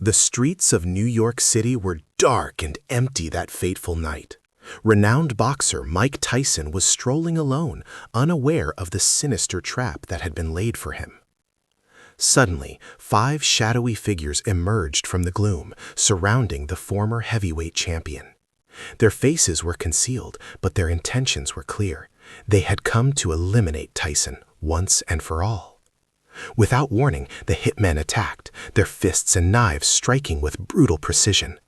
The streets of New York City were dark and empty that fateful night. Renowned boxer Mike Tyson was strolling alone, unaware of the sinister trap that had been laid for him. Suddenly, 5 shadowy figures emerged from the gloom, surrounding the former heavyweight champion. Their faces were concealed, but their intentions were clear. They had come to eliminate Tyson once and for all. Without warning, the hitmen attacked, their fists and knives striking with brutal precision.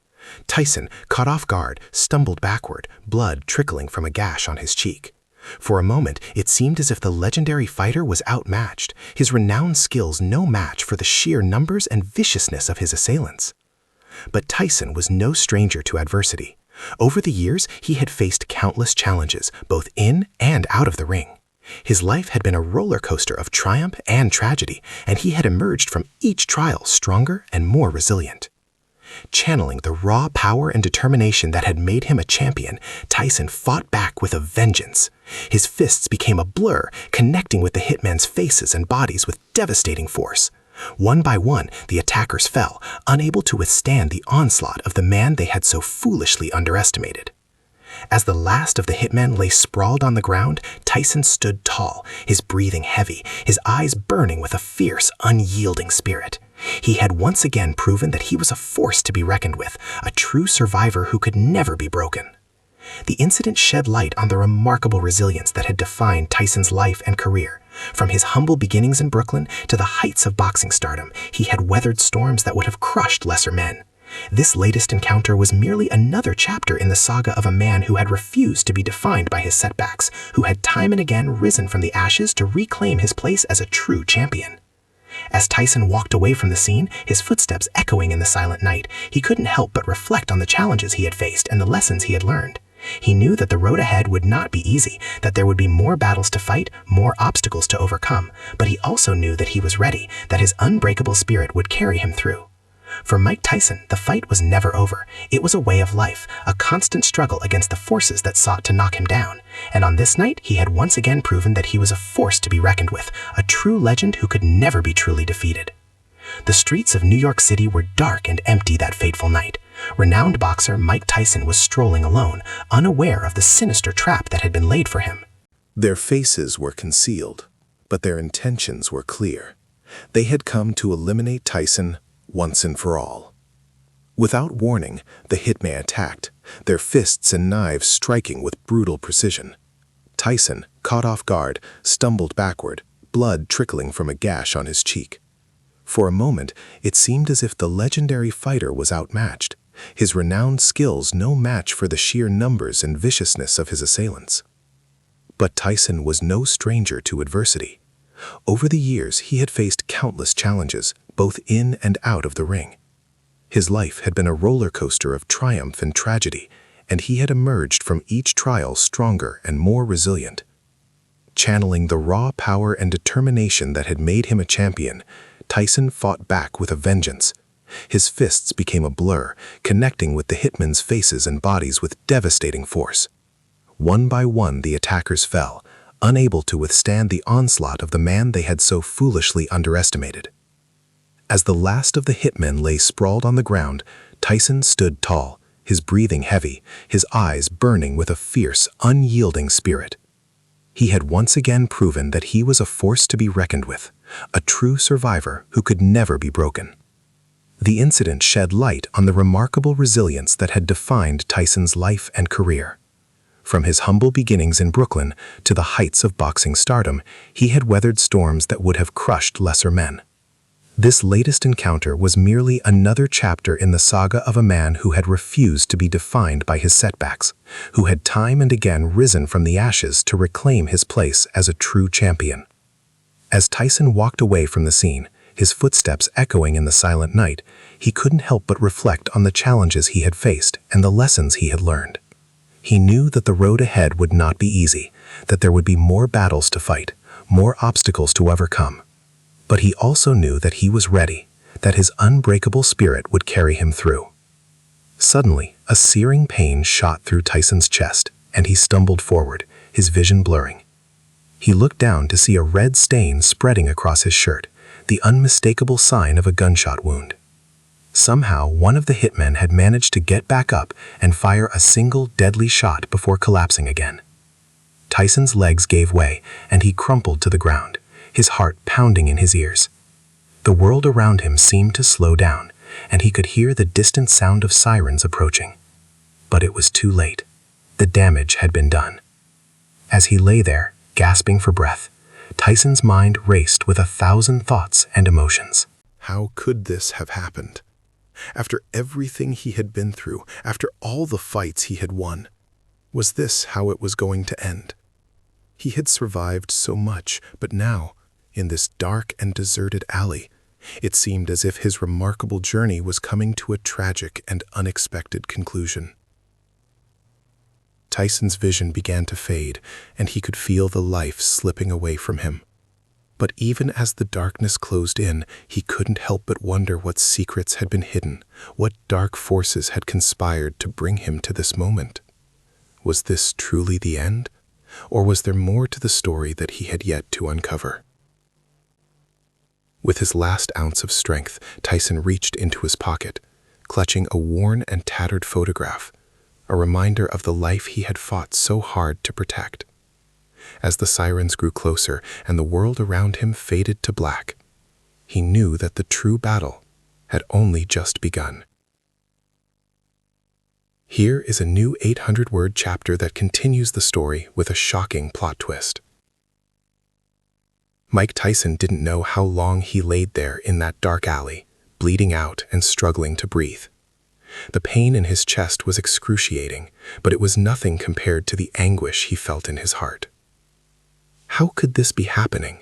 Tyson, caught off guard, stumbled backward, blood trickling from a gash on his cheek. For a moment, it seemed as if the legendary fighter was outmatched, his renowned skills no match for the sheer numbers and viciousness of his assailants. But Tyson was no stranger to adversity. Over the years, he had faced countless challenges, both in and out of the ring. His life had been a roller coaster of triumph and tragedy, and he had emerged from each trial stronger and more resilient. Channeling the raw power and determination that had made him a champion, Tyson fought back with a vengeance. His fists became a blur, connecting with the hitmen's faces and bodies with devastating force. One by one, the attackers fell, unable to withstand the onslaught of the man they had so foolishly underestimated. As the last of the hitmen lay sprawled on the ground, Tyson stood tall, his breathing heavy, his eyes burning with a fierce, unyielding spirit. He had once again proven that he was a force to be reckoned with, a true survivor who could never be broken. The incident shed light on the remarkable resilience that had defined Tyson's life and career. From his humble beginnings in Brooklyn to the heights of boxing stardom, he had weathered storms that would have crushed lesser men. This latest encounter was merely another chapter in the saga of a man who had refused to be defined by his setbacks, who had time and again risen from the ashes to reclaim his place as a true champion. As Tyson walked away from the scene, his footsteps echoing in the silent night, he couldn't help but reflect on the challenges he had faced and the lessons he had learned. He knew that the road ahead would not be easy, that there would be more battles to fight, more obstacles to overcome, but he also knew that he was ready, that his unbreakable spirit would carry him through. For Mike Tyson, the fight was never over. It was a way of life, a constant struggle against the forces that sought to knock him down. And on this night, he had once again proven that he was a force to be reckoned with, a true legend who could never be truly defeated. The streets of New York City were dark and empty that fateful night. Renowned boxer Mike Tyson was strolling alone, unaware of the sinister trap that had been laid for him. Their faces were concealed, but their intentions were clear. They had come to eliminate Tyson once and for all. Without warning, the hitmen attacked, their fists and knives striking with brutal precision. Tyson, caught off guard, stumbled backward, blood trickling from a gash on his cheek. For a moment, it seemed as if the legendary fighter was outmatched, his renowned skills no match for the sheer numbers and viciousness of his assailants. But Tyson was no stranger to adversity. Over the years, he had faced countless challenges, both in and out of the ring. His life had been a roller coaster of triumph and tragedy, and he had emerged from each trial stronger and more resilient. Channeling the raw power and determination that had made him a champion, Tyson fought back with a vengeance. His fists became a blur, connecting with the hitmen's faces and bodies with devastating force. One by one, the attackers fell, unable to withstand the onslaught of the man they had so foolishly underestimated. As the last of the hitmen lay sprawled on the ground, Tyson stood tall, his breathing heavy, his eyes burning with a fierce, unyielding spirit. He had once again proven that he was a force to be reckoned with, a true survivor who could never be broken. The incident shed light on the remarkable resilience that had defined Tyson's life and career. From his humble beginnings in Brooklyn to the heights of boxing stardom, he had weathered storms that would have crushed lesser men. This latest encounter was merely another chapter in the saga of a man who had refused to be defined by his setbacks, who had time and again risen from the ashes to reclaim his place as a true champion. As Tyson walked away from the scene, his footsteps echoing in the silent night, he couldn't help but reflect on the challenges he had faced and the lessons he had learned. He knew that the road ahead would not be easy, that there would be more battles to fight, more obstacles to overcome. But he also knew that he was ready, that his unbreakable spirit would carry him through. Suddenly, a searing pain shot through Tyson's chest, and he stumbled forward, his vision blurring. He looked down to see a red stain spreading across his shirt, the unmistakable sign of a gunshot wound. Somehow, one of the hitmen had managed to get back up and fire a single deadly shot before collapsing again. Tyson's legs gave way, and he crumpled to the ground, his heart pounding in his ears. The world around him seemed to slow down, and he could hear the distant sound of sirens approaching. But it was too late. The damage had been done. As he lay there, gasping for breath, Tyson's mind raced with 1,000 thoughts and emotions. How could this have happened? After everything he had been through, after all the fights he had won, was this how it was going to end? He had survived so much, but now, in this dark and deserted alley, it seemed as if his remarkable journey was coming to a tragic and unexpected conclusion. Tyson's vision began to fade, and he could feel the life slipping away from him. But even as the darkness closed in, he couldn't help but wonder what secrets had been hidden, what dark forces had conspired to bring him to this moment. Was this truly the end? Or was there more to the story that he had yet to uncover? With his last ounce of strength, Tyson reached into his pocket, clutching a worn and tattered photograph, a reminder of the life he had fought so hard to protect. As the sirens grew closer and the world around him faded to black, he knew that the true battle had only just begun. Here is a new 800-word chapter that continues the story with a shocking plot twist. Mike Tyson didn't know how long he laid there in that dark alley, bleeding out and struggling to breathe. The pain in his chest was excruciating, but it was nothing compared to the anguish he felt in his heart. How could this be happening?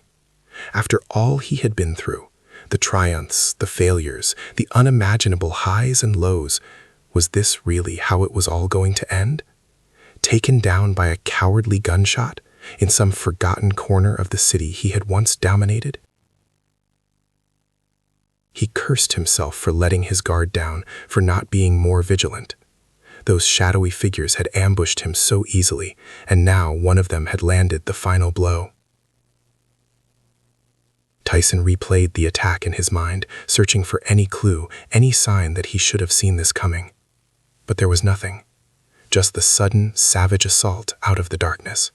After all he had been through, the triumphs, the failures, the unimaginable highs and lows, was this really how it was all going to end? Taken down by a cowardly gunshot in some forgotten corner of the city he had once dominated? He cursed himself for letting his guard down, for not being more vigilant. Those shadowy figures had ambushed him so easily, and now one of them had landed the final blow. Tyson replayed the attack in his mind, searching for any clue, any sign that he should have seen this coming. But there was nothing, just the sudden, savage assault out of the darkness.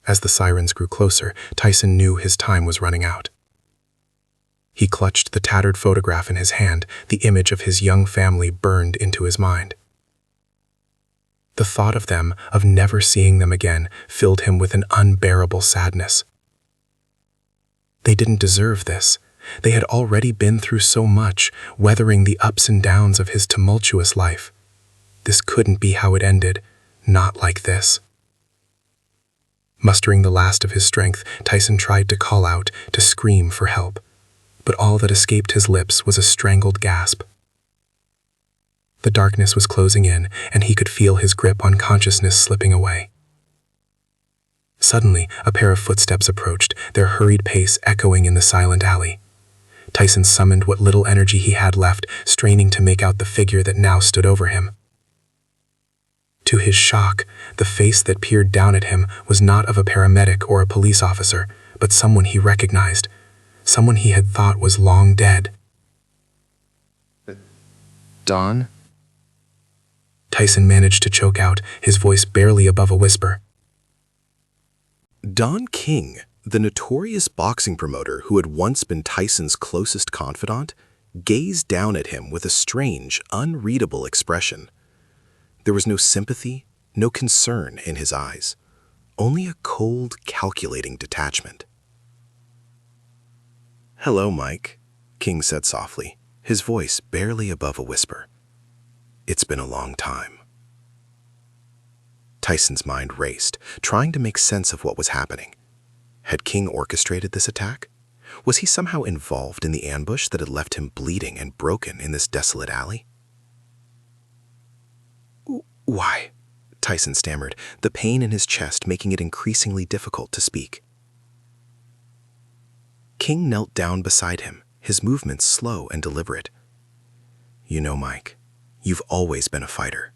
As the sirens grew closer, Tyson knew his time was running out. He clutched the tattered photograph in his hand, the image of his young family burned into his mind. The thought of them, of never seeing them again, filled him with an unbearable sadness. They didn't deserve this. They had already been through so much, weathering the ups and downs of his tumultuous life. This couldn't be how it ended, not like this. Mustering the last of his strength, Tyson tried to call out, to scream for help. But all that escaped his lips was a strangled gasp. The darkness was closing in, and he could feel his grip on consciousness slipping away. Suddenly, a pair of footsteps approached, their hurried pace echoing in the silent alley. Tyson summoned what little energy he had left, straining to make out the figure that now stood over him. To his shock, the face that peered down at him was not of a paramedic or a police officer, but someone he recognized. Someone he had thought was long dead. Don? Tyson managed to choke out, his voice barely above a whisper. Don King, the notorious boxing promoter who had once been Tyson's closest confidant, gazed down at him with a strange, unreadable expression. There was no sympathy, no concern in his eyes, only a cold, calculating detachment. "Hello, Mike," King said softly, his voice barely above a whisper. "It's been a long time." Tyson's mind raced, trying to make sense of what was happening. Had King orchestrated this attack? Was he somehow involved in the ambush that had left him bleeding and broken in this desolate alley? "Why?" Tyson stammered, the pain in his chest making it increasingly difficult to speak. King knelt down beside him, his movements slow and deliberate. "You know, Mike, you've always been a fighter,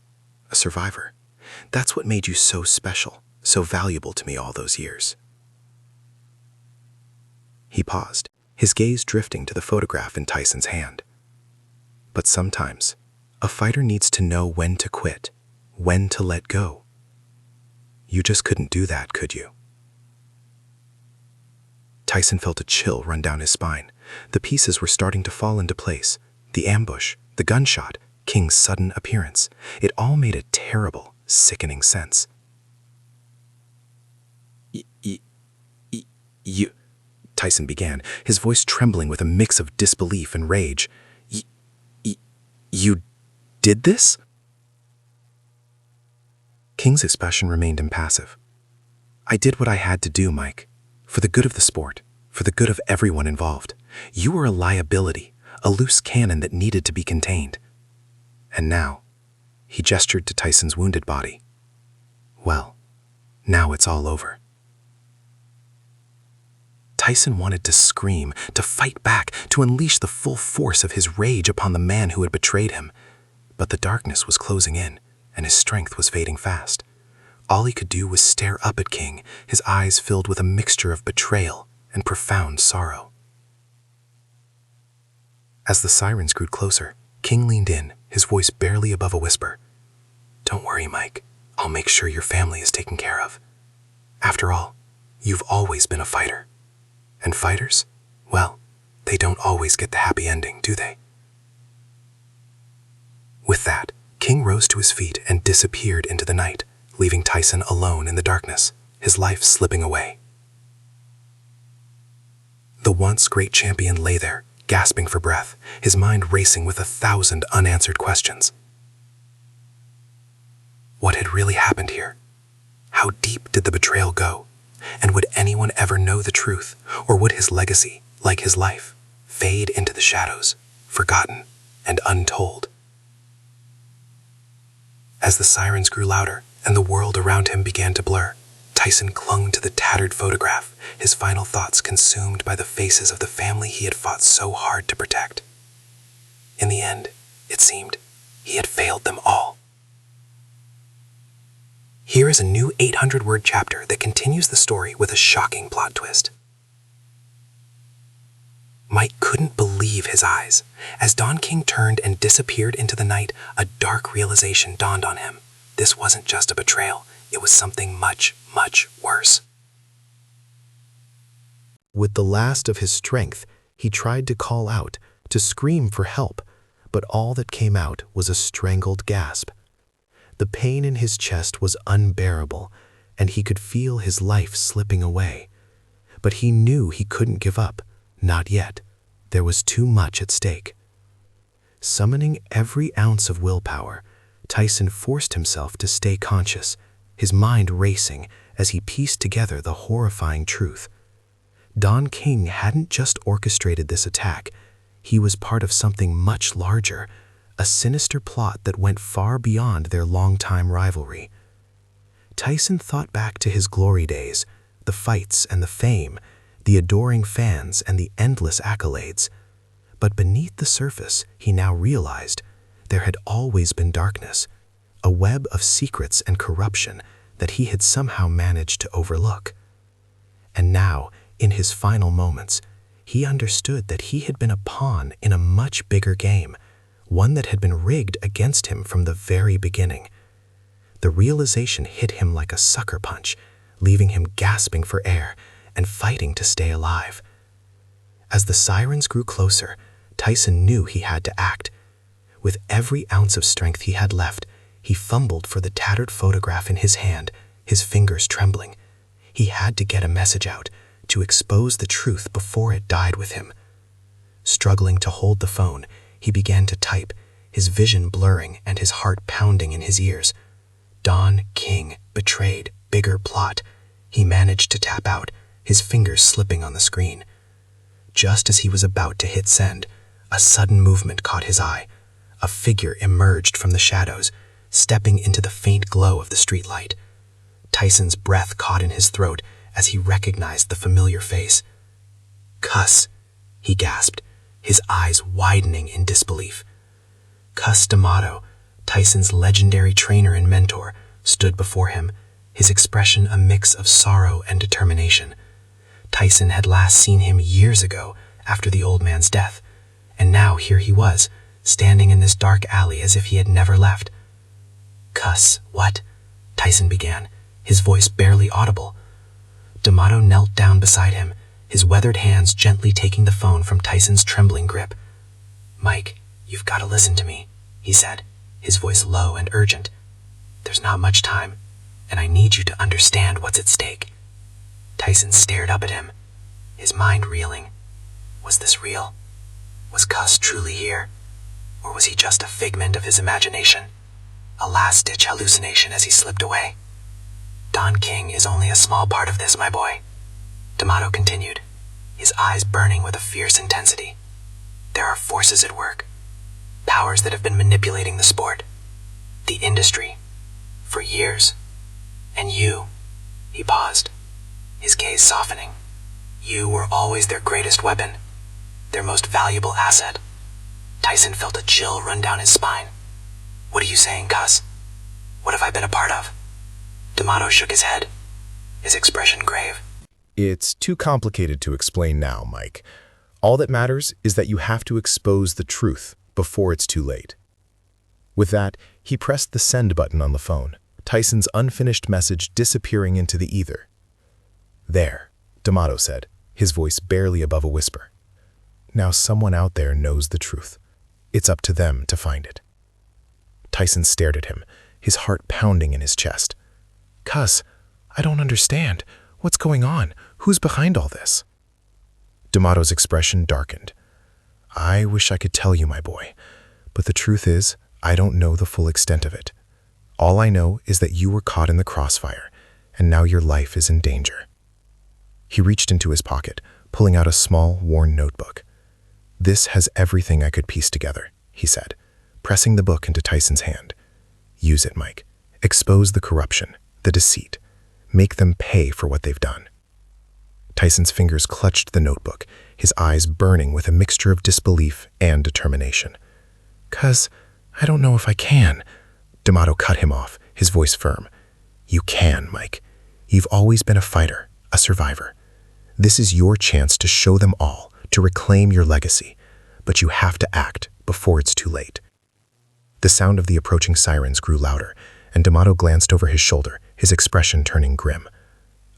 a survivor. That's what made you so special, so valuable to me all those years." He paused, his gaze drifting to the photograph in Tyson's hand. But sometimes, a fighter needs to know when to quit, when to let go. You just couldn't do that, could you? Tyson felt a chill run down his spine. The pieces were starting to fall into place. The ambush, the gunshot, King's sudden appearance. It all made a terrible, sickening sense. You, Tyson began, his voice trembling with a mix of disbelief and rage. You did this? King's expression remained impassive. I did what I had to do, Mike. For the good of the sport, for the good of everyone involved. You were a liability, a loose cannon that needed to be contained. And now, he gestured to Tyson's wounded body. Well, now it's all over. Tyson wanted to scream, to fight back, to unleash the full force of his rage upon the man who had betrayed him. But the darkness was closing in, and his strength was fading fast. All he could do was stare up at King, his eyes filled with a mixture of betrayal and profound sorrow. As the sirens grew closer, King leaned in, his voice barely above a whisper. Don't worry, Mike. I'll make sure your family is taken care of. After all, you've always been a fighter. And fighters, well, they don't always get the happy ending, do they? With that, King rose to his feet and disappeared into the night, leaving Tyson alone in the darkness, his life slipping away. The once great champion lay there, gasping for breath, his mind racing with 1,000 unanswered questions. What had really happened here? How deep did the betrayal go? And would anyone ever know the truth, or would his legacy, like his life, fade into the shadows, forgotten and untold? As the sirens grew louder and the world around him began to blur, Tyson clung to the tattered photograph, his final thoughts consumed by the faces of the family he had fought so hard to protect. In the end, it seemed, he had failed them all. Here is a new 800-word chapter that continues the story with a shocking plot twist. Mike couldn't believe his eyes. As Don King turned and disappeared into the night, a dark realization dawned on him. This wasn't just a betrayal. It was something much, much worse. With the last of his strength, he tried to call out, to scream for help, but all that came out was a strangled gasp. The pain in his chest was unbearable, and he could feel his life slipping away. But he knew he couldn't give up. Not yet. There was too much at stake. Summoning every ounce of willpower, Tyson forced himself to stay conscious, his mind racing as he pieced together the horrifying truth. Don King hadn't just orchestrated this attack. He was part of something much larger, a sinister plot that went far beyond their longtime rivalry. Tyson thought back to his glory days, the fights and the fame, the adoring fans and the endless accolades. But beneath the surface, he now realized there had always been darkness, a web of secrets and corruption that he had somehow managed to overlook. And now, in his final moments, he understood that he had been a pawn in a much bigger game, one that had been rigged against him from the very beginning. The realization hit him like a sucker punch, leaving him gasping for air and fighting to stay alive. As the sirens grew closer, Tyson knew he had to act. With every ounce of strength he had left, he fumbled for the tattered photograph in his hand, his fingers trembling. He had to get a message out, to expose the truth before it died with him. Struggling to hold the phone, he began to type, his vision blurring and his heart pounding in his ears. Don King, betrayed, bigger plot. He managed to tap out, his fingers slipping on the screen. Just as he was about to hit send, a sudden movement caught his eye. A figure emerged from the shadows, stepping into the faint glow of the streetlight. Tyson's breath caught in his throat as he recognized the familiar face. Cuss, he gasped, his eyes widening in disbelief. Cus D'Amato, Tyson's legendary trainer and mentor, stood before him, his expression a mix of sorrow and determination. Tyson had last seen him years ago after the old man's death, and now here he was, standing in this dark alley as if he had never left. "Cuss, what?" Tyson began, his voice barely audible. D'Amato knelt down beside him, his weathered hands gently taking the phone from Tyson's trembling grip. "Mike, you've got to listen to me," he said, his voice low and urgent. "There's not much time, and I need you to understand what's at stake." Tyson stared up at him, his mind reeling. Was this real? Was Cuss truly here? Or was he just a figment of his imagination? A last-ditch hallucination as he slipped away? "Don King is only a small part of this, my boy," D'Amato continued, his eyes burning with a fierce intensity. "There are forces at work, powers that have been manipulating the sport, the industry, for years. And you," he paused, his gaze softening, "you were always their greatest weapon, their most valuable asset." Tyson felt a chill run down his spine. "What are you saying, Cuss? What have I been a part of?" D'Amato shook his head, his expression grave. It's too complicated to explain now, Mike. All that matters is that you have to expose the truth before it's too late. With that, he pressed the send button on the phone, Tyson's unfinished message disappearing into the ether. "There," D'Amato said, his voice barely above a whisper. "Now someone out there knows the truth. It's up to them to find it." Tyson stared at him, his heart pounding in his chest. "Cuss, I don't understand. What's going on? Who's behind all this?" D'Amato's expression darkened. "I wish I could tell you, my boy, but the truth is, I don't know the full extent of it. All I know is that you were caught in the crossfire, and now your life is in danger." He reached into his pocket, pulling out a small, worn notebook. "This has everything I could piece together," he said, pressing the book into Tyson's hand. "Use it, Mike. Expose the corruption, the deceit. Make them pay for what they've done." Tyson's fingers clutched the notebook, his eyes burning with a mixture of disbelief and determination. "'Cause I don't know if I can." D'Amato cut him off, his voice firm. "You can, Mike. You've always been a fighter, a survivor. This is your chance to show them all, to reclaim your legacy. But you have to act before it's too late." The sound of the approaching sirens grew louder, and D'Amato glanced over his shoulder, his expression turning grim.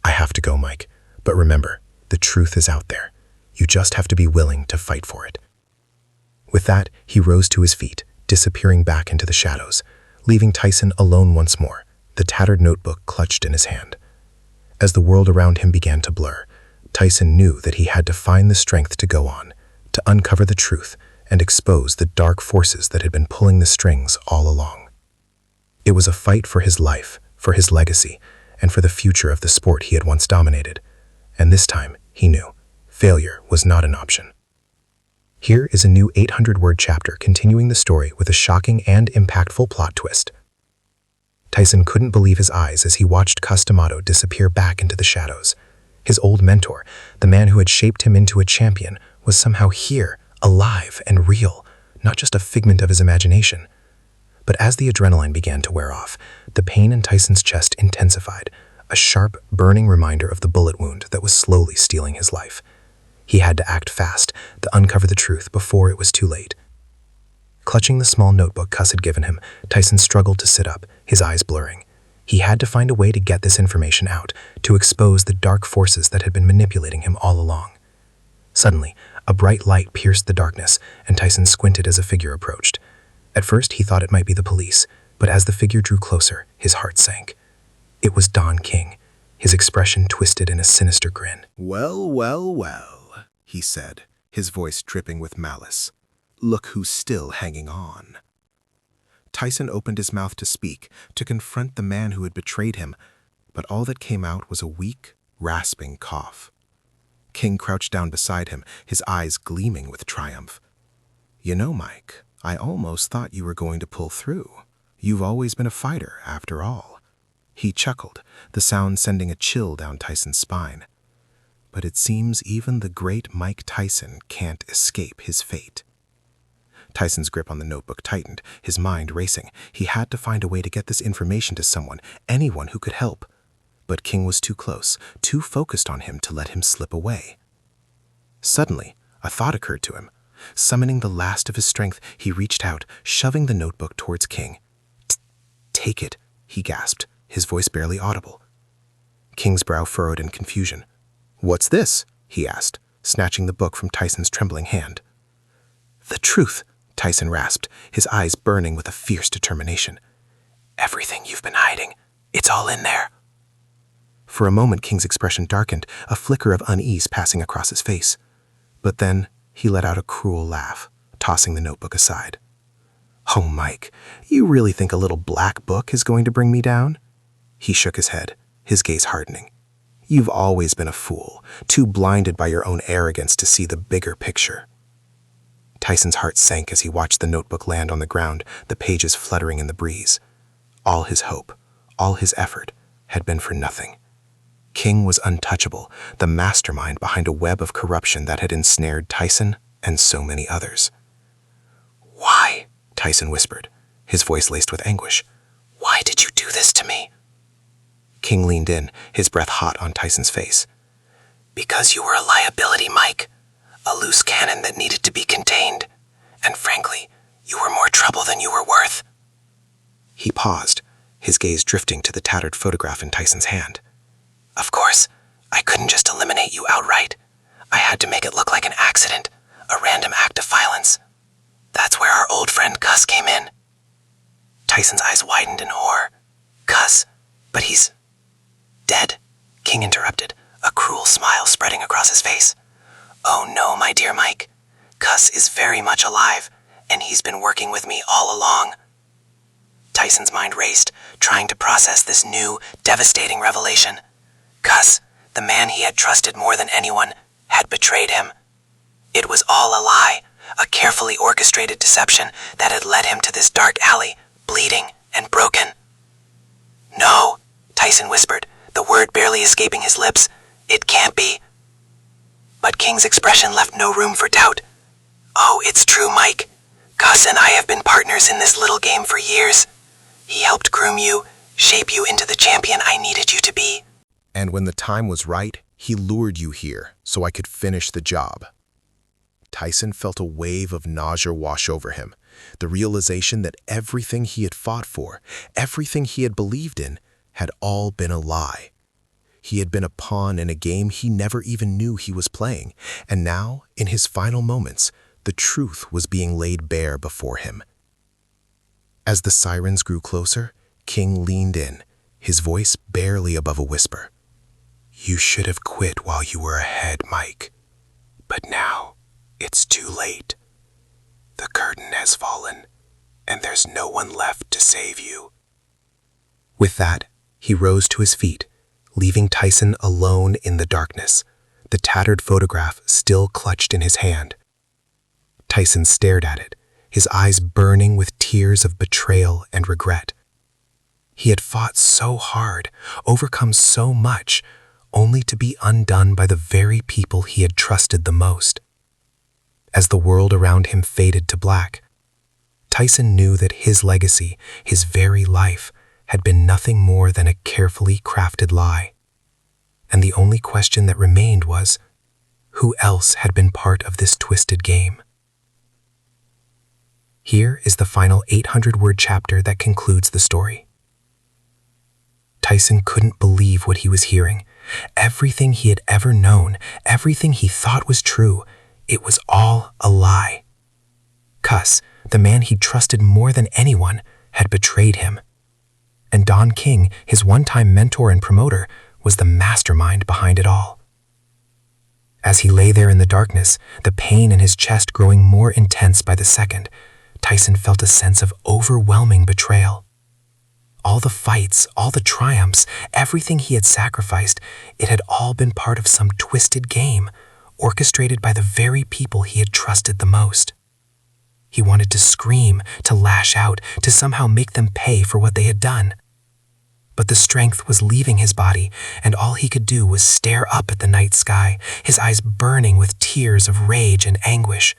"I have to go, Mike. But remember, the truth is out there. You just have to be willing to fight for it." With that, he rose to his feet, disappearing back into the shadows, leaving Tyson alone once more, the tattered notebook clutched in his hand. As the world around him began to blur, Tyson knew that he had to find the strength to go on, to uncover the truth and expose the dark forces that had been pulling the strings all along. It was a fight for his life, for his legacy, and for the future of the sport he had once dominated. And this time, he knew, failure was not an option. Here is a new 800-word chapter continuing the story with a shocking and impactful plot twist. Tyson couldn't believe his eyes as he watched Cuss D'Amato disappear back into the shadows. His old mentor, the man who had shaped him into a champion, was somehow here, alive and real, not just a figment of his imagination. But as the adrenaline began to wear off, the pain in Tyson's chest intensified, a sharp, burning reminder of the bullet wound that was slowly stealing his life. He had to act fast, to uncover the truth before it was too late. Clutching the small notebook Cuss had given him, Tyson struggled to sit up, his eyes blurring. He had to find a way to get this information out, to expose the dark forces that had been manipulating him all along. Suddenly, a bright light pierced the darkness, and Tyson squinted as a figure approached. At first, he thought it might be the police, but as the figure drew closer, his heart sank. It was Don King, his expression twisted in a sinister grin. "Well, well, well," he said, his voice dripping with malice. "Look who's still hanging on." Tyson opened his mouth to speak, to confront the man who had betrayed him, but all that came out was a weak, rasping cough. King crouched down beside him, his eyes gleaming with triumph. "You know, Mike, I almost thought you were going to pull through. You've always been a fighter, after all." He chuckled, the sound sending a chill down Tyson's spine. "But it seems even the great Mike Tyson can't escape his fate." Tyson's grip on the notebook tightened, his mind racing. He had to find a way to get this information to someone, anyone who could help. But King was too close, too focused on him to let him slip away. Suddenly, A thought occurred to him. Summoning the last of his strength, he reached out, shoving the notebook towards King. "Take it," he gasped, his voice barely audible. King's brow furrowed in confusion. "What's this?" he asked, snatching the book from Tyson's trembling hand. "The truth," Tyson rasped, his eyes burning with a fierce determination. "Everything you've been hiding, it's all in there." For a moment, King's expression darkened, a flicker of unease passing across his face. But then he let out a cruel laugh, tossing the notebook aside. "Oh, Mike, you really think a little black book is going to bring me down?" He shook his head, his gaze hardening. "You've always been a fool, too blinded by your own arrogance to see the bigger picture." Tyson's heart sank as he watched the notebook land on the ground, the pages fluttering in the breeze. All his hope, all his effort, had been for nothing. King was untouchable, the mastermind behind a web of corruption that had ensnared Tyson and so many others. "Why?" Tyson whispered, his voice laced with anguish. "Why did you do this to me?" King leaned in, his breath hot on Tyson's face. "Because you were a liability, Mike. A loose cannon that needed to be contained. And frankly, you were more trouble than you were worth." He paused, his gaze drifting to the tattered photograph in Tyson's hand. "Of course, I couldn't just eliminate you outright. I had to make it look like an accident, a random act of violence. That's where our old friend Cuss came in." Tyson's eyes widened in horror. "Cuss? But he's dead," King interrupted, a cruel smile spreading across his face. "Oh no, my dear Mike. Cuss is very much alive, and he's been working with me all along." Tyson's mind raced, trying to process this new, devastating revelation. Cuss, the man he had trusted more than anyone, had betrayed him. It was all a lie, a carefully orchestrated deception that had led him to this dark alley, bleeding and broken. "No," Tyson whispered, the word barely escaping his lips. "It can't be." But King's expression left no room for doubt. "Oh, it's true, Mike. Cuss and I have been partners in this little game for years. He helped groom you, shape you into the champion I needed you to be. And when the time was right, he lured you here so I could finish the job." Tyson felt a wave of nausea wash over him, the realization that everything he had fought for, everything he had believed in, had all been a lie. He had been a pawn in a game he never even knew he was playing, and now, in his final moments, the truth was being laid bare before him. As the sirens grew closer, King leaned in, his voice barely above a whisper. "You should have quit while you were ahead, Mike. But now, it's too late. The curtain has fallen, and there's no one left to save you." With that, he rose to his feet, leaving Tyson alone in the darkness, the tattered photograph still clutched in his hand. Tyson stared at it, his eyes burning with tears of betrayal and regret. He had fought so hard, overcome so much, only to be undone by the very people he had trusted the most. As the world around him faded to black, Tyson knew that his legacy, his very life, had been nothing more than a carefully crafted lie. And the only question that remained was, who else had been part of this twisted game? Here is the final 800-word chapter that concludes the story. Tyson couldn't believe what he was hearing. Everything he had ever known, everything he thought was true, it was all a lie. Cuss, the man he trusted more than anyone, had betrayed him. And Don King, his one-time mentor and promoter, was the mastermind behind it all. As he lay there in the darkness, the pain in his chest growing more intense by the second, Tyson felt a sense of overwhelming betrayal. All the fights, all the triumphs, everything he had sacrificed, it had all been part of some twisted game, orchestrated by the very people he had trusted the most. He wanted to scream, to lash out, to somehow make them pay for what they had done. But the strength was leaving his body, and all he could do was stare up at the night sky, his eyes burning with tears of rage and anguish.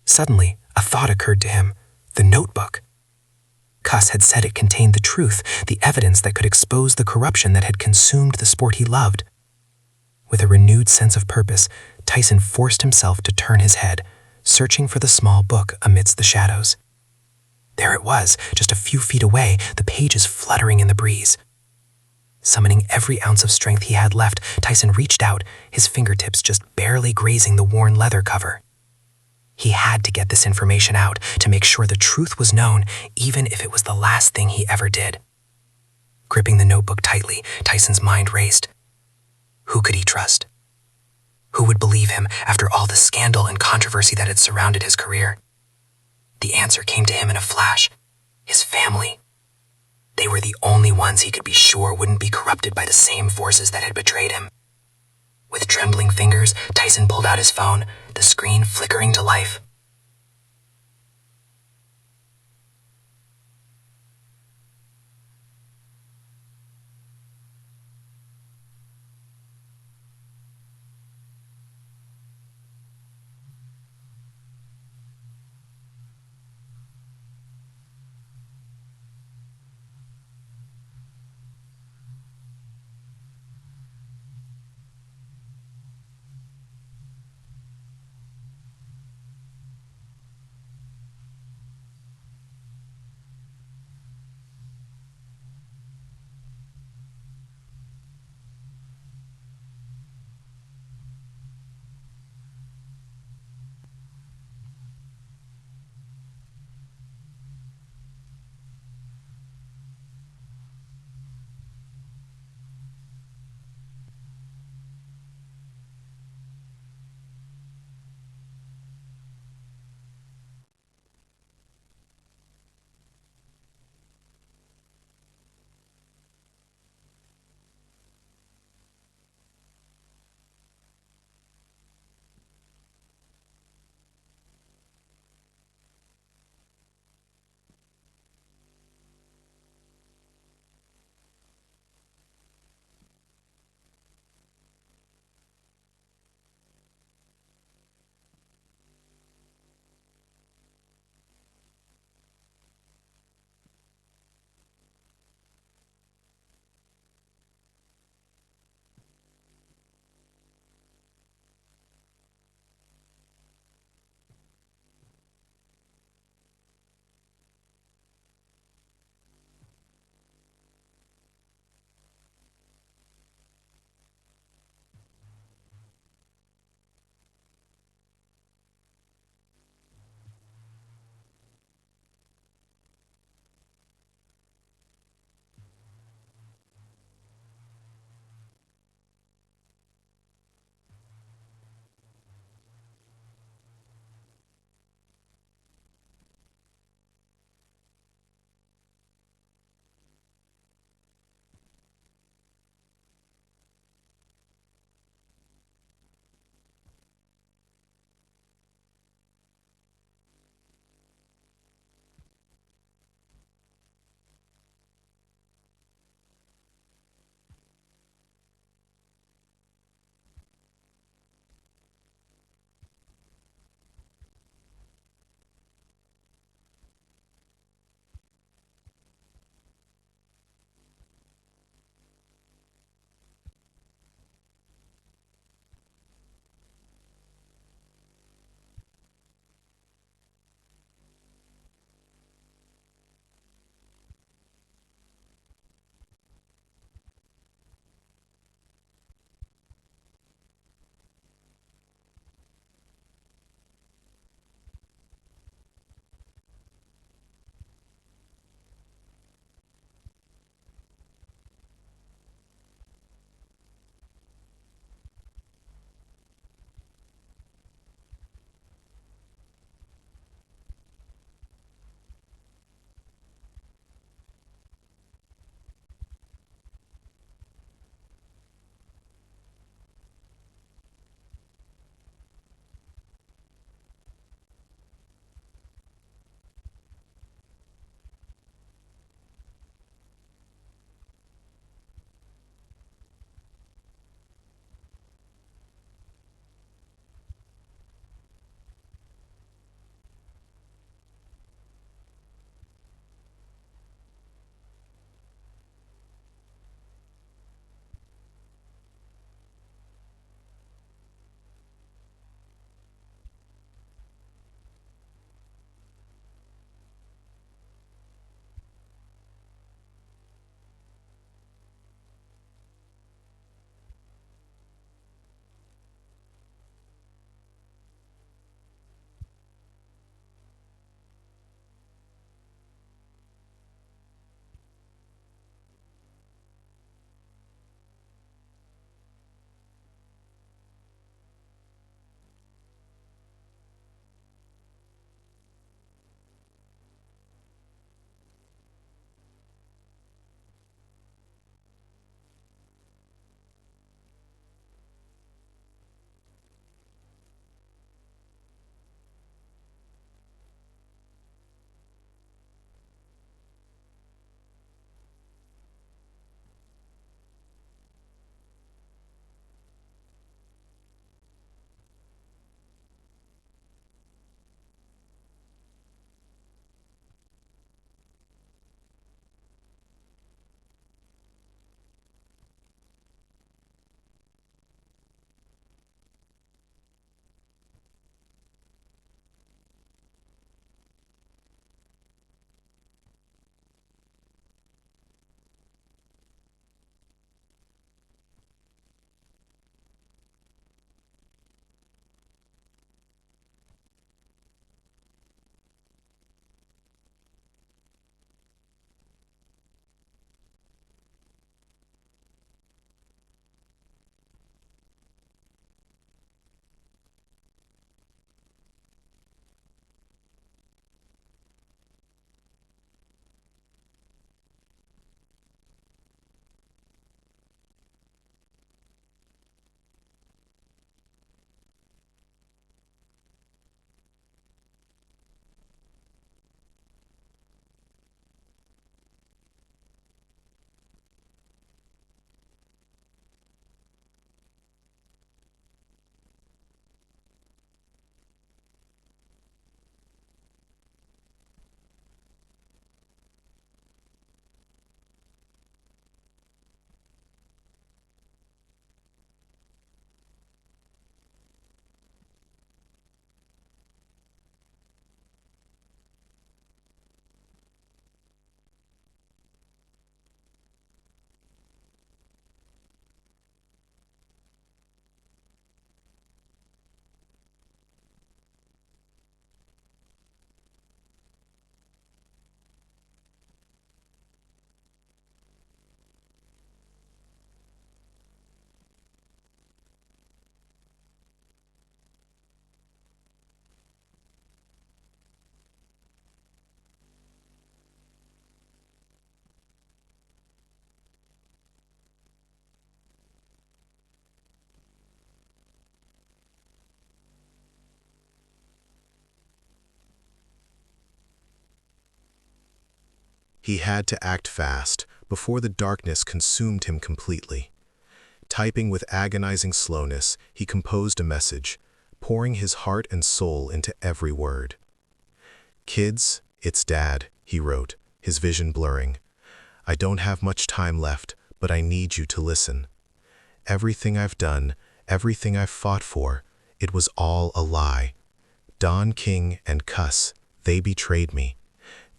Suddenly, a thought occurred to him: the notebook. Cuss had said it contained the truth, the evidence that could expose the corruption that had consumed the sport he loved. With a renewed sense of purpose, Tyson forced himself to turn his head, searching for the small book amidst the shadows. There it was, just a few feet away, the pages fluttering in the breeze. Summoning every ounce of strength he had left, Tyson reached out, his fingertips just barely grazing the worn leather cover. He had to get this information out to make sure the truth was known, even if it was the last thing he ever did. Gripping the notebook tightly, Tyson's mind raced. Who could he trust? Who would believe him after all the scandal and controversy that had surrounded his career? The answer came to him in a flash. His family. They were the only ones he could be sure wouldn't be corrupted by the same forces that had betrayed him. With trembling fingers, Tyson pulled out his phone, the screen flickering to life. He had to act fast before the darkness consumed him completely. Typing with agonizing slowness, he composed a message, pouring his heart and soul into every word. "Kids, it's Dad," he wrote, his vision blurring. "I don't have much time left, but I need you to listen. Everything I've done, everything I've fought for, it was all a lie. Don King and Cuss, they betrayed me.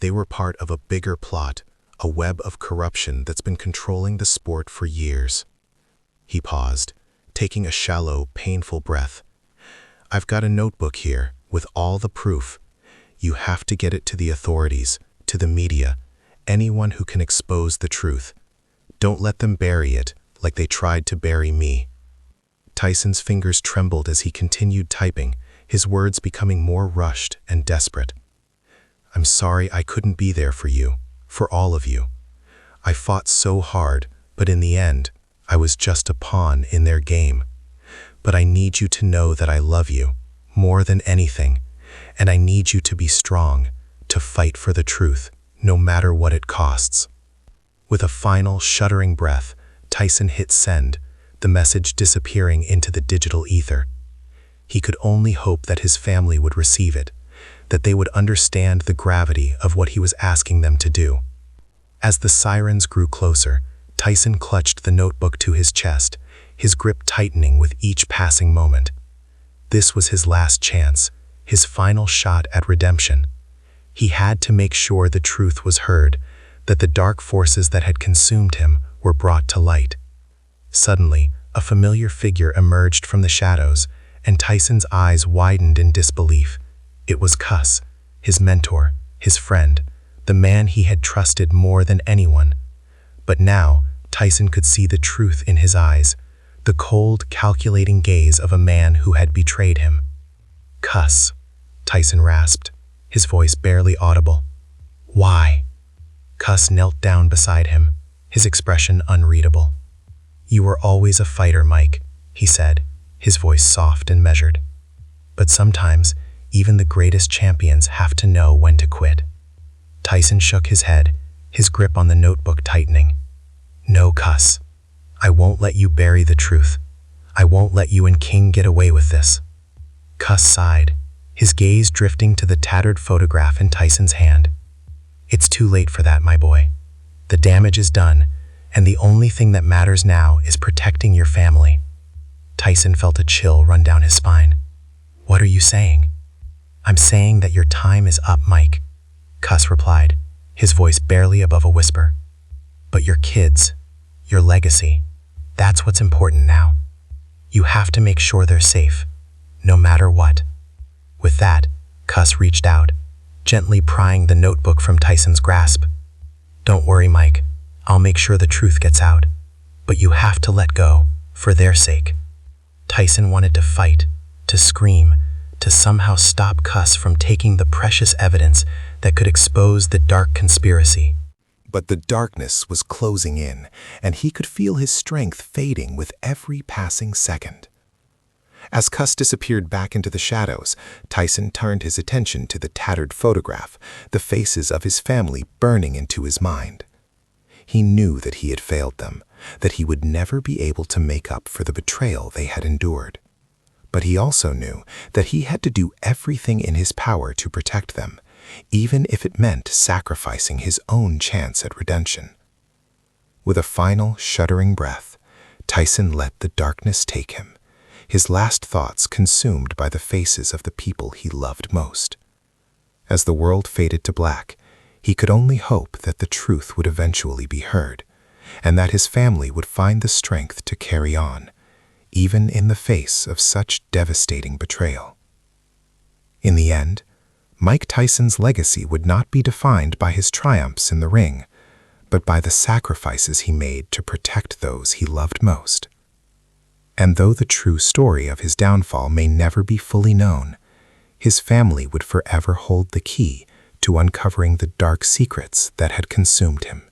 They were part of a bigger plot, a web of corruption that's been controlling the sport for years." He paused, taking a shallow, painful breath. "I've got a notebook here with all the proof. You have to get it to the authorities, to the media, anyone who can expose the truth. Don't let them bury it like they tried to bury me." Tyson's fingers trembled as he continued typing, his words becoming more rushed and desperate. "I'm sorry I couldn't be there for you, for all of you. I fought so hard, but in the end, I was just a pawn in their game. But I need you to know that I love you, more than anything, and I need you to be strong, to fight for the truth, no matter what it costs." With a final, shuddering breath, Tyson hit send, the message disappearing into the digital ether. He could only hope that his family would receive it, that they would understand the gravity of what he was asking them to do. As the sirens grew closer, Tyson clutched the notebook to his chest, his grip tightening with each passing moment. This was his last chance, his final shot at redemption. He had to make sure the truth was heard, that the dark forces that had consumed him were brought to light. Suddenly, a familiar figure emerged from the shadows, and Tyson's eyes widened in disbelief. It was Cuss, his mentor, his friend, the man he had trusted more than anyone. But now, Tyson could see the truth in his eyes, the cold, calculating gaze of a man who had betrayed him. "Cuss," Tyson rasped, his voice barely audible. "Why?" Cuss knelt down beside him, his expression unreadable. "You were always a fighter, Mike," he said, his voice soft and measured. "But sometimes, even the greatest champions have to know when to quit." Tyson shook his head, his grip on the notebook tightening. "No, Cuss. I won't let you bury the truth. I won't let you and King get away with this." Cuss sighed, his gaze drifting to the tattered photograph in Tyson's hand. "It's too late for that, my boy. The damage is done, and the only thing that matters now is protecting your family." Tyson felt a chill run down his spine. "What are you saying?" "I'm saying that your time is up, Mike," Cuss replied, his voice barely above a whisper. "But your kids, your legacy, that's what's important now. You have to make sure they're safe, no matter what." With that, Cuss reached out, gently prying the notebook from Tyson's grasp. "Don't worry, Mike. I'll make sure the truth gets out. But you have to let go, for their sake." Tyson wanted to fight, to scream, to somehow stop Cuss from taking the precious evidence that could expose the dark conspiracy. But the darkness was closing in, and he could feel his strength fading with every passing second. As Cuss disappeared back into the shadows, Tyson turned his attention to the tattered photograph, the faces of his family burning into his mind. He knew that he had failed them, that he would never be able to make up for the betrayal they had endured. But he also knew that he had to do everything in his power to protect them, even if it meant sacrificing his own chance at redemption. With a final, shuddering breath, Tyson let the darkness take him, his last thoughts consumed by the faces of the people he loved most. As the world faded to black, he could only hope that the truth would eventually be heard, and that his family would find the strength to carry on, even in the face of such devastating betrayal. In the end, Mike Tyson's legacy would not be defined by his triumphs in the ring, but by the sacrifices he made to protect those he loved most. And though the true story of his downfall may never be fully known, his family would forever hold the key to uncovering the dark secrets that had consumed him.